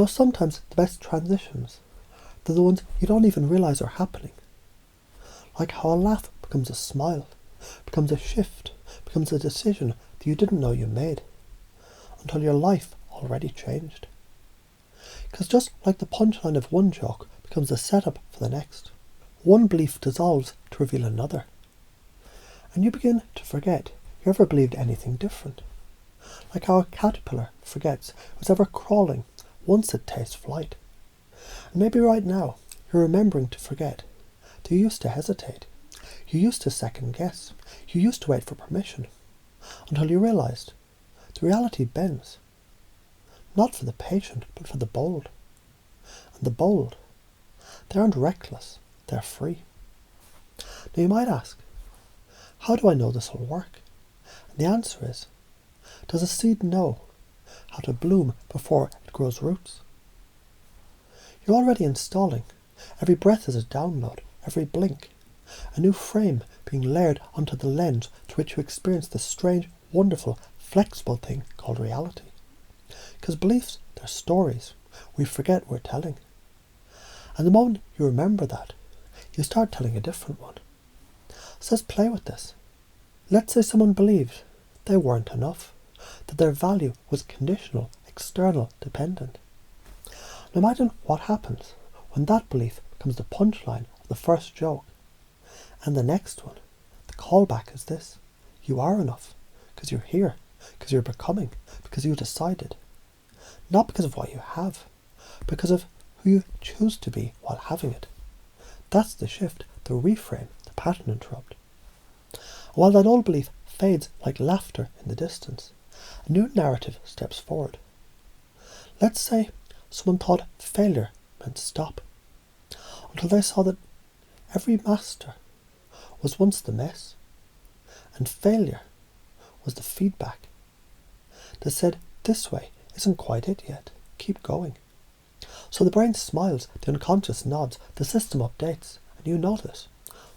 Sometimes the best transitions, they're the ones you don't even realise are happening. Like how a laugh becomes a smile, becomes a shift, becomes a decision that you didn't know you made, until your life already changed. Because just like the punchline of one joke becomes the setup for the next, one belief dissolves to reveal another. And you begin to forget you ever believed anything different. Like how a caterpillar forgets it was ever crawling once it tastes flight. And maybe right now you're remembering to forget that you used to hesitate, you used to second guess, you used to wait for permission, until you realised the reality bends. Not for the patient, but for the bold. And the bold, they aren't reckless, they're free. Now you might ask, how do I know this will work? And the answer is, does a seed know how to bloom before it grows roots? You're already installing. Every breath is a download, every blink, a new frame being layered onto the lens to which you experience this strange, wonderful, flexible thing called reality. Because beliefs, they're stories we forget we're telling. And the moment you remember that, you start telling a different one. So let's play with this. Let's say someone believed they weren't enough, that their value was conditional, external, dependent. Now imagine what happens when that belief becomes the punchline of the first joke. And the next one, the callback is this: you are enough, because you're here, because you're becoming, because you decided. Not because of what you have, because of who you choose to be while having it. That's the shift, the reframe, the pattern interrupt. And while that old belief fades like laughter in the distance, a new narrative steps forward. Let's say someone thought failure meant stop, until they saw that every master was once the mess, and failure was the feedback that said, this way isn't quite it yet, keep going. So the brain smiles, the unconscious nods, the system updates, and you notice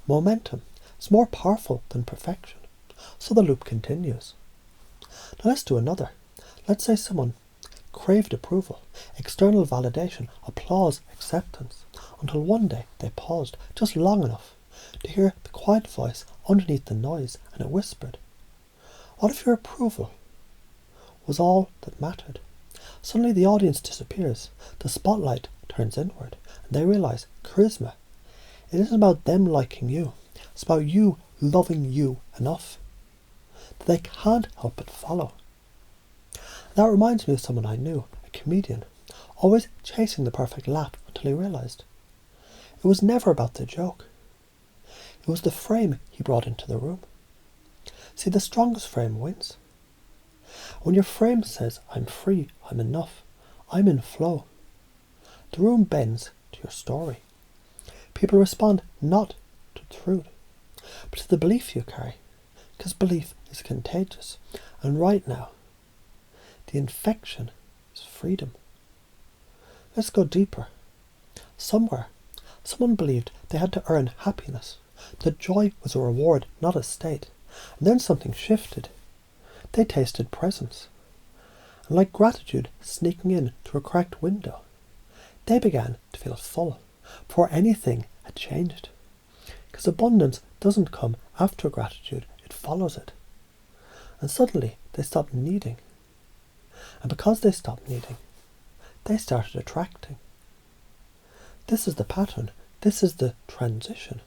momentum is more powerful than perfection. So the loop continues. Now let's do another. Let's say someone craved approval, external validation, applause, acceptance, until one day they paused just long enough to hear the quiet voice underneath the noise, and it whispered, what if your approval was all that mattered? Suddenly the audience disappears, the spotlight turns inward, and they realise charisma, it isn't about them liking you, it's about you loving you enough that they can't help but follow. That reminds me of someone I knew, a comedian, always chasing the perfect laugh until he realised it was never about the joke. It was the frame he brought into the room. See, the strongest frame wins. When your frame says, I'm free, I'm enough, I'm in flow, the room bends to your story. People respond not to truth, but to the belief you carry, because belief is contagious. And right now, the infection is freedom. Let's go deeper. Somewhere, someone believed they had to earn happiness, that joy was a reward, not a state. And then something shifted. They tasted presence. And like gratitude sneaking in through a cracked window, they began to feel full before anything had changed. Because abundance doesn't come after gratitude, it follows it. And suddenly they stopped needing. And because they stopped needing, they started attracting. This is the pattern. This is the transition.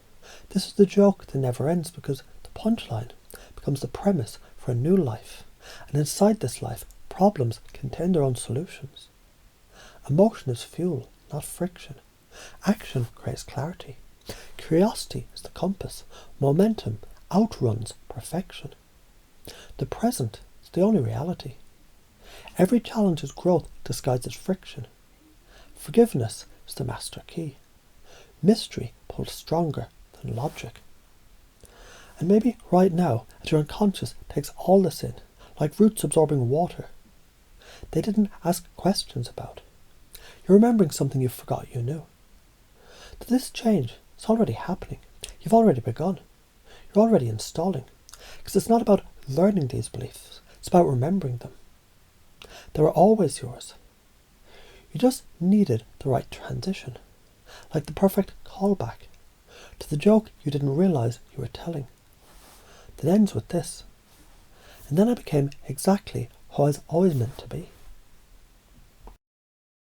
This is the joke that never ends, because the punchline becomes the premise for a new life. And inside this life, problems contain their own solutions. Emotion is fuel, not friction. Action creates clarity. Curiosity is the compass. Momentum outruns perfection. The present is the only reality. Every challenge is growth disguised as friction. Forgiveness is the master key. Mystery pulls stronger than logic. And maybe right now, as your unconscious takes all this in, like roots absorbing water, they didn't ask questions about. You're remembering something you forgot you knew. That this change is already happening. You've already begun. You're already installing. Because it's not about learning these beliefs. It's about remembering them. They were always yours. You just needed the right transition, like the perfect callback to the joke you didn't realise you were telling. That ends with this. And then I became exactly who I was always meant to be.